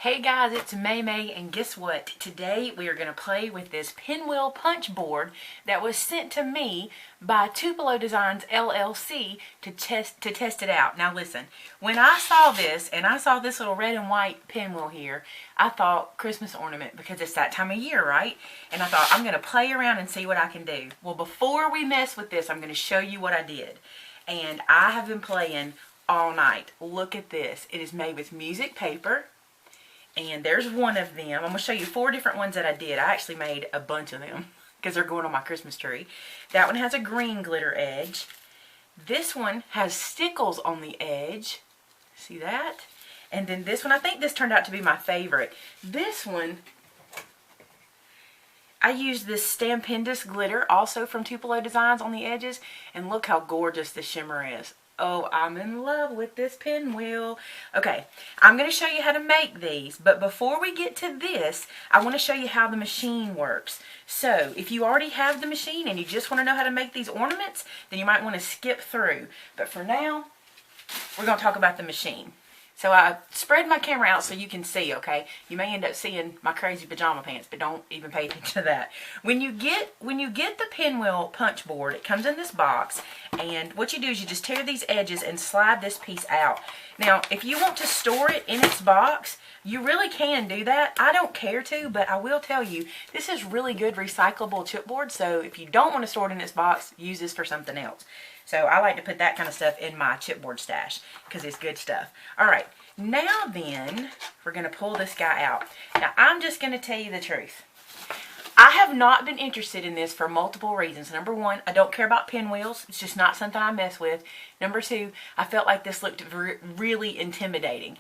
Hey guys, it's Maymay, and guess what? Today we are going to play with this Pinwheel punch board that was sent to me by Tupelo Designs LLC to test it out. Now listen, when I saw this and I saw this little red and white pinwheel here, I thought Christmas ornament because it's that time of year, right? And I thought I'm going to play around and see what I can do. Well, before we mess with this, I'm going to show you what I did. And I have been playing all night. Look at this. It is made with music paper. And there's one of them. I'm going to show you 4 different ones that I did. I actually made a bunch of them because they're going on my Christmas tree. That one has a green glitter edge. This one has stickles on the edge. See that? And then this one, I think this turned out to be my favorite. This one, I used this Stampendous glitter, also from Tupelo Designs, on the edges. And look how gorgeous the shimmer is. Oh, I'm in love with this pinwheel. Okay, I'm going to show you how to make these, but before we get to this, I want to show you how the machine works. So, if you already have the machine and you just want to know how to make these ornaments, then you might want to skip through. But for now, we're going to talk about the machine. So I spread my camera out so you can see, okay? You may end up seeing my crazy pajama pants, but don't even pay attention to that. When you get the pinwheel punch board, it comes in this box, and what you do is you just tear these edges and slide this piece out. Now, if you want to store it in its box, you really can do that. I don't care to, but I will tell you, this is really good recyclable chipboard, so if you don't want to store it in its box, use this for something else. So I like to put that kind of stuff in my chipboard stash because it's good stuff. All right, now then, we're going to pull this guy out. Now, I'm just going to tell you the truth. I have not been interested in this for multiple reasons. Number 1, I don't care about pinwheels. It's just not something I mess with. Number 2, I felt like this looked really intimidating.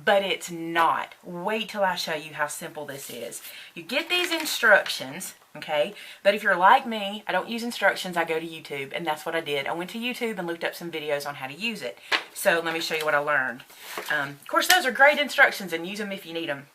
But it's not. Wait till I show you how simple this is. You get these instructions, okay? But if you're like me, I don't use instructions, I go to YouTube, and that's what I did. I went to YouTube and looked up some videos on how to use it. So let me show you what I learned. Of course, those are great instructions, and use them if you need them.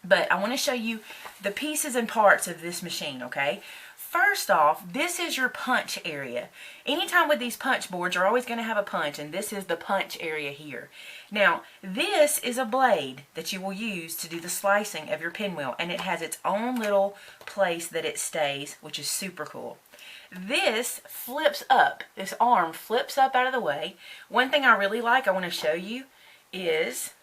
But I want to show you the pieces and parts of this machine, okay? First off, this is your punch area. Anytime with these punch boards, you're always going to have a punch, and this is the punch area here. Now, this is a blade that you will use to do the slicing of your pinwheel, and it has its own little place that it stays, which is super cool. This flips up. This arm flips up out of the way. One thing I really like, I want to show you, is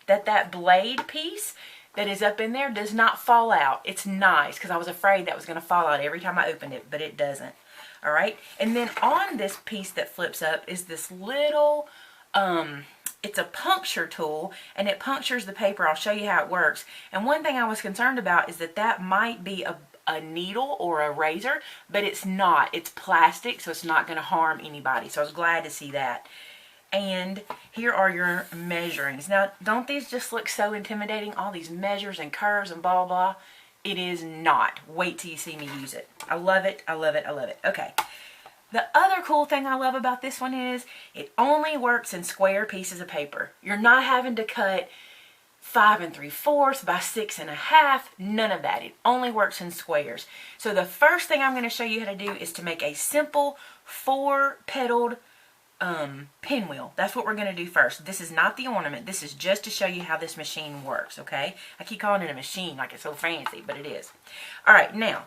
that blade piece that is up in there does not fall out. It's nice because I was afraid that was going to fall out every time I opened it, but it doesn't. All right, and then on this piece that flips up is this little, it's a puncture tool, and it punctures the paper. I'll show you how it works. And one thing I was concerned about is that might be a needle or a razor, but it's not. It's plastic, so it's not going to harm anybody. So I was glad to see that. And here are your measurings. Now, don't these just look so intimidating? All these measures and curves and blah, blah. It is not. Wait till you see me use it. I love it. I love it. I love it. Okay. The other cool thing I love about this one is it only works in square pieces of paper. You're not having to cut 5 3/4 by 6 1/2. None of that. It only works in squares. So the first thing I'm going to show you how to do is to make a simple 4-petaled pinwheel. That's what we're going to do first. This is not the ornament. This is just to show you how this machine works, okay? I keep calling it a machine like it's so fancy, but it is. All right, now,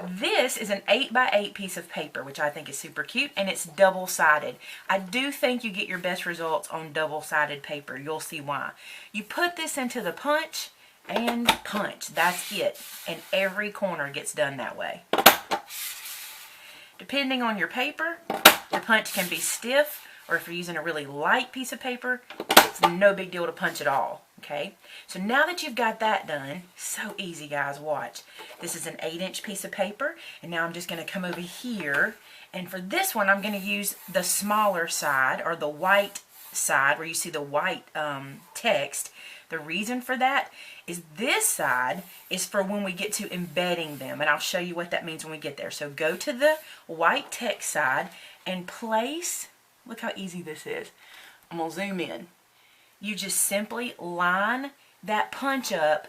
this is an 8x8 piece of paper, which I think is super cute, and it's double-sided. I do think you get your best results on double-sided paper. You'll see why. You put this into the punch and punch. That's it. And every corner gets done that way. Depending on your paper, the punch can be stiff, or if you're using a really light piece of paper, it's no big deal to punch at all, okay? So now that you've got that done, so easy, guys, watch. This is an 8-inch piece of paper, and now I'm just going to come over here, and for this one, I'm going to use the smaller side, or the white side, where you see the white text. The reason for that is this side is for when we get to embedding them, and I'll show you what that means when we get there. So go to the white text side and place, look how easy this is. I'm going to zoom in. You just simply line that punch up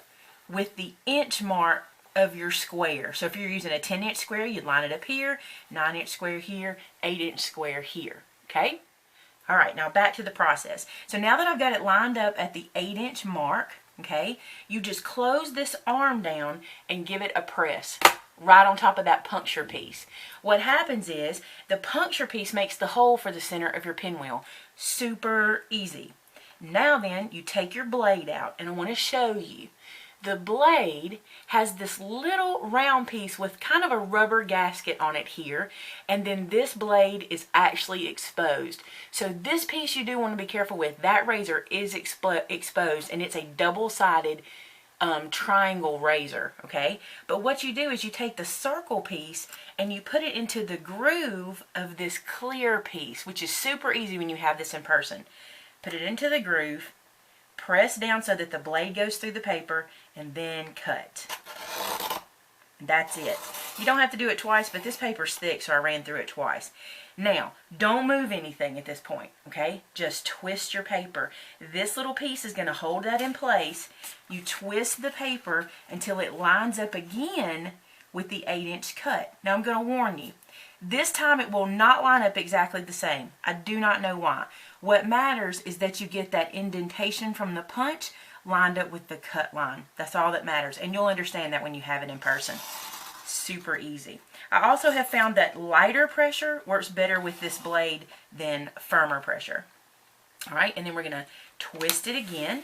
with the inch mark of your square. So if you're using a 10-inch square, you'd line it up here, 9-inch square here, 8-inch square here, okay? All right, now back to the process. So now that I've got it lined up at the 8-inch mark, okay? You just close this arm down and give it a press right on top of that puncture piece. What happens is the puncture piece makes the hole for the center of your pinwheel. Super easy. Now then, you take your blade out, and I want to show you. The blade has this little round piece with kind of a rubber gasket on it here, and then this blade is actually exposed. So this piece you do want to be careful with. That razor is exposed, and it's a double-sided triangle razor, okay? But what you do is you take the circle piece and you put it into the groove of this clear piece, which is super easy when you have this in person. Put it into the groove, press down so that the blade goes through the paper, and then cut. That's it. You don't have to do it twice, but this paper's thick, so I ran through it twice. Now, don't move anything at this point, okay? Just twist your paper. This little piece is going to hold that in place. You twist the paper until it lines up again with the 8-inch cut. Now, I'm going to warn you. This time it will not line up exactly the same. I do not know why. What matters is that you get that indentation from the punch lined up with the cut line. That's all that matters. And you'll understand that when you have it in person. Super easy. I also have found that lighter pressure works better with this blade than firmer pressure. Alright, and then we're going to twist it again.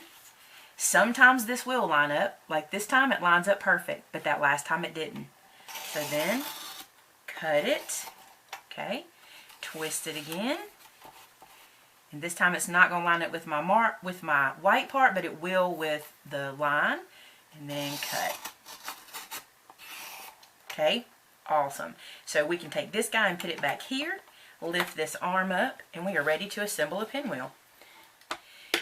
Sometimes this will line up. Like this time it lines up perfect, but that last time it didn't. So then, cut it. Okay, twist it again. And this time it's not going to line up with my white part, but it will with the line. And then cut. Okay, awesome. So we can take this guy and put it back here, lift this arm up, and we are ready to assemble a pinwheel.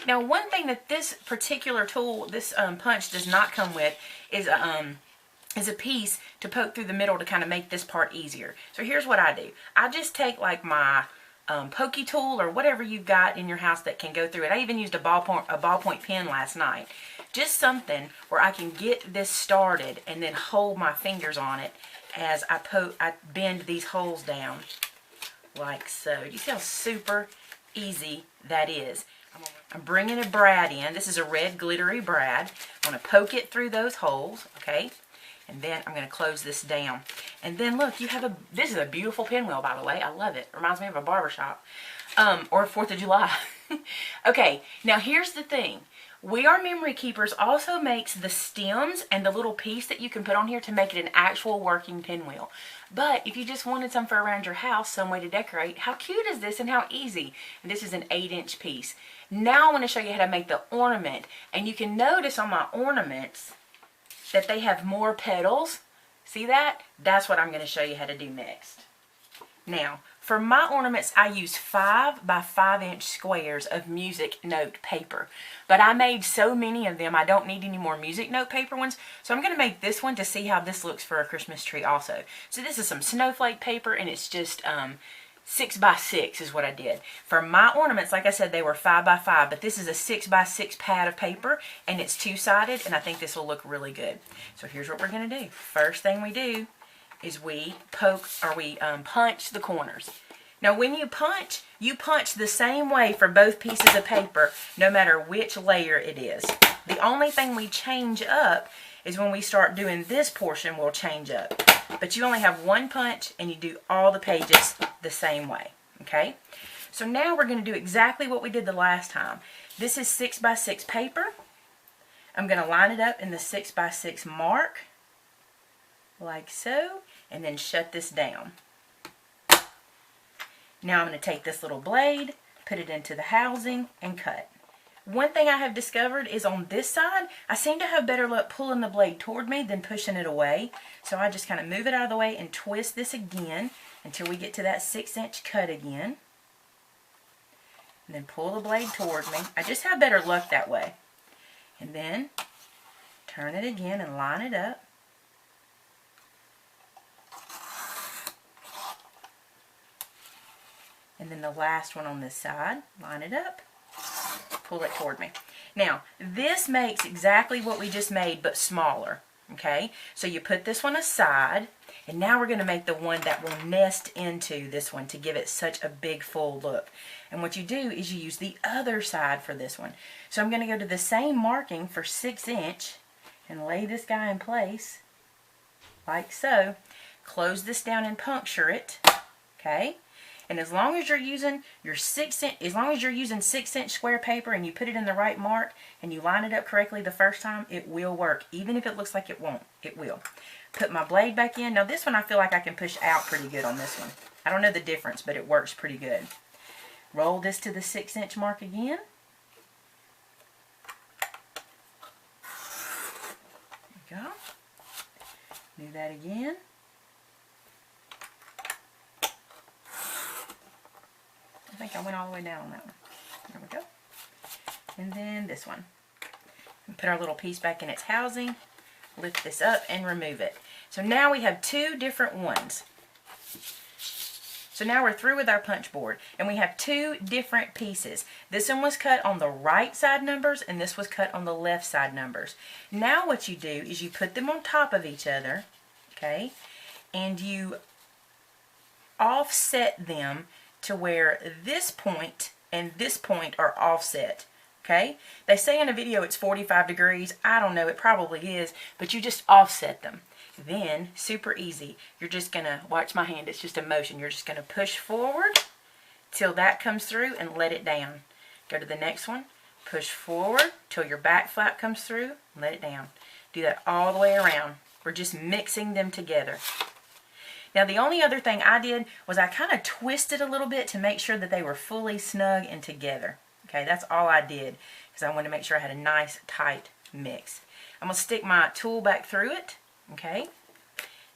Now, one thing that this particular tool, this punch does not come with is a piece to poke through the middle to kind of make this part easier. So here's what I do. I just take like my pokey tool or whatever you've got in your house that can go through it. I even used a ballpoint pen last night. Just something where I can get this started and then hold my fingers on it as I bend these holes down like so. You see how super easy that is? I'm bringing a brad in. This is a red glittery brad. I'm going to poke it through those holes, okay? And then I'm going to close this down. And then look, you have this is a beautiful pinwheel, by the way. I love it. Reminds me of a barbershop. Or 4th of July. Okay, now here's the thing. We Are Memory Keepers also makes the stems and the little piece that you can put on here to make it an actual working pinwheel. But if you just wanted some for around your house, some way to decorate, how cute is this and how easy? And this is an 8-inch piece. Now I want to show you how to make the ornament. And you can notice on my ornaments that they have more petals. See that? That's what I'm going to show you how to do next. Now, for my ornaments, I use 5 by 5-inch squares of music note paper. But I made so many of them, I don't need any more music note paper ones. So I'm going to make this one to see how this looks for a Christmas tree also. So this is some snowflake paper, and it's just 6 by 6 is what I did. For my ornaments, like I said, they were 5 by 5, but this is a 6 by 6 pad of paper, and it's 2-sided, and I think this will look really good. So here's what we're going to do. First thing we do is we punch the corners. Now when you punch the same way for both pieces of paper, no matter which layer it is. The only thing we change up is when we start doing this portion, we'll change up. But you only have one punch, and you do all the pages the same way, okay? So now we're going to do exactly what we did the last time. This is 6 by 6 paper. I'm going to line it up in the 6 by 6 mark, like so, and then shut this down. Now I'm going to take this little blade, put it into the housing, and cut. One thing I have discovered is on this side, I seem to have better luck pulling the blade toward me than pushing it away. So I just kind of move it out of the way and twist this again until we get to that 6-inch cut again. And then pull the blade toward me. I just have better luck that way. And then turn it again and line it up. And then the last one on this side, line it up, pull it toward me. Now, this makes exactly what we just made, but smaller, okay? So you put this one aside, And now we're going to make the one that will nest into this one to give it such a big full look. And what you do is you use the other side for this one. So I'm going to go to the same marking for 6 inch and lay this guy in place like so. Close this down and puncture it. Okay? And as long as you're using your 6 inch, as long as you're using 6 inch square paper and you put it in the right mark and you line it up correctly the first time, it will work. Even if it looks like it won't, it will. Put my blade back in. Now this one I feel like I can push out pretty good on this one. I don't know the difference, but it works pretty good. Roll this to the 6 inch mark again. There we go. Do that again. I think I went all the way down on that one. There we go. And then this one. And put our little piece back in its housing. Lift this up and remove it. So now we have 2 different ones. So now we're through with our punch board. And we have 2 different pieces. This one was cut on the right side numbers and this was cut on the left side numbers. Now what you do is you put them on top of each other. Okay. And you offset them to where this point and this point are offset. Okay? They say in a video it's 45 degrees. I don't know, it probably is, but you just offset them. Then, super easy, you're just going to, watch my hand, it's just a motion. You're just going to push forward till that comes through and let it down. Go to the next one, push forward till your back flap comes through and let it down. Do that all the way around. We're just mixing them together. Now the only other thing I did was I kind of twisted a little bit to make sure that they were fully snug and together. Okay, that's all I did because I wanted to make sure I had a nice tight mix. I'm going to stick my tool back through it. Okay,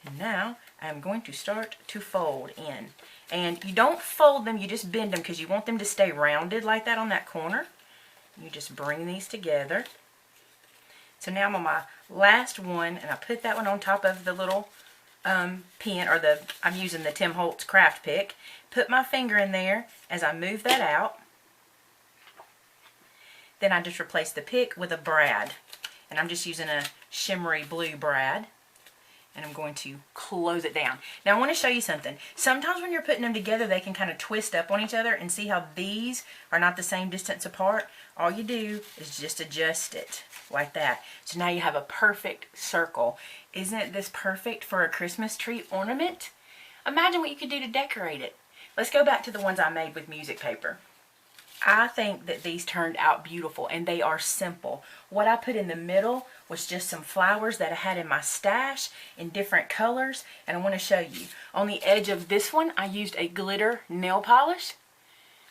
and now I'm going to start to fold in. And you don't fold them, you just bend them because you want them to stay rounded like that on that corner. You just bring these together. So now I'm on my last one and I put that one on top of the little pen, or I'm using the Holtz Craft Pic. Put my finger in there as I move that out. Then I just replace the pick with a brad. And I'm just using a shimmery blue brad. And I'm going to close it down. Now I want to show you something. Sometimes when you're putting them together, they can kind of twist up on each other, and see how these are not the same distance apart? All you do is just adjust it like that. So now you have a perfect circle. Isn't this perfect for a Christmas tree ornament? Imagine what you could do to decorate it. Let's go back to the ones I made with music paper. I think that these turned out beautiful, and they are simple. What I put in the middle was just some flowers that I had in my stash in different colors, and I want to show you. On the edge of this one, I used a glitter nail polish.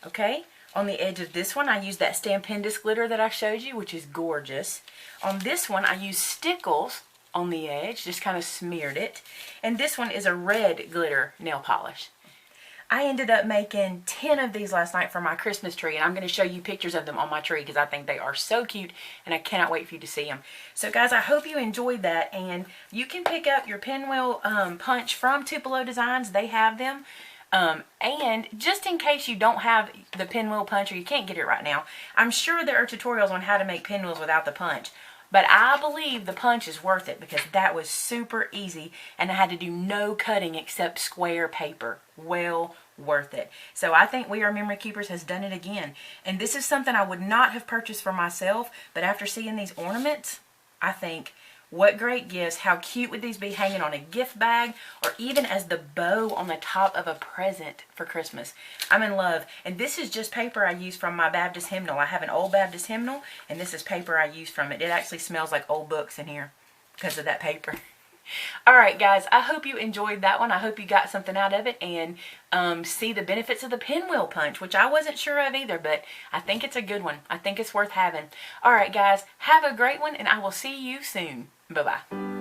Okay? On the edge of this one, I used that Stampendous glitter that I showed you, which is gorgeous. On this one, I used stickles on the edge, just kind of smeared it. And this one is a red glitter nail polish. I ended up making 10 of these last night for my Christmas tree, and I'm going to show you pictures of them on my tree because I think they are so cute and I cannot wait for you to see them. So guys, I hope you enjoyed that, and you can pick up your pinwheel punch from Tupelo Designs. They have them. And just in case you don't have the pinwheel punch or you can't get it right now, I'm sure there are tutorials on how to make pinwheels without the punch. But I believe the punch is worth it because that was super easy and I had to do no cutting except square paper. Well worth it. So I think We Are Memory Keepers has done it again. And this is something I would not have purchased for myself, but after seeing these ornaments, I think, what great gifts. How cute would these be hanging on a gift bag or even as the bow on the top of a present for Christmas? I'm in love. And this is just paper I use from my Baptist hymnal. I have an old Baptist hymnal, and this is paper I use from it. It actually smells like old books in here because of that paper. Alright guys, I hope you enjoyed that one. I hope you got something out of it and see the benefits of the pinwheel punch, which I wasn't sure of either, but I think it's a good one. I think it's worth having. Alright guys, have a great one, and I will see you soon. Bye-bye.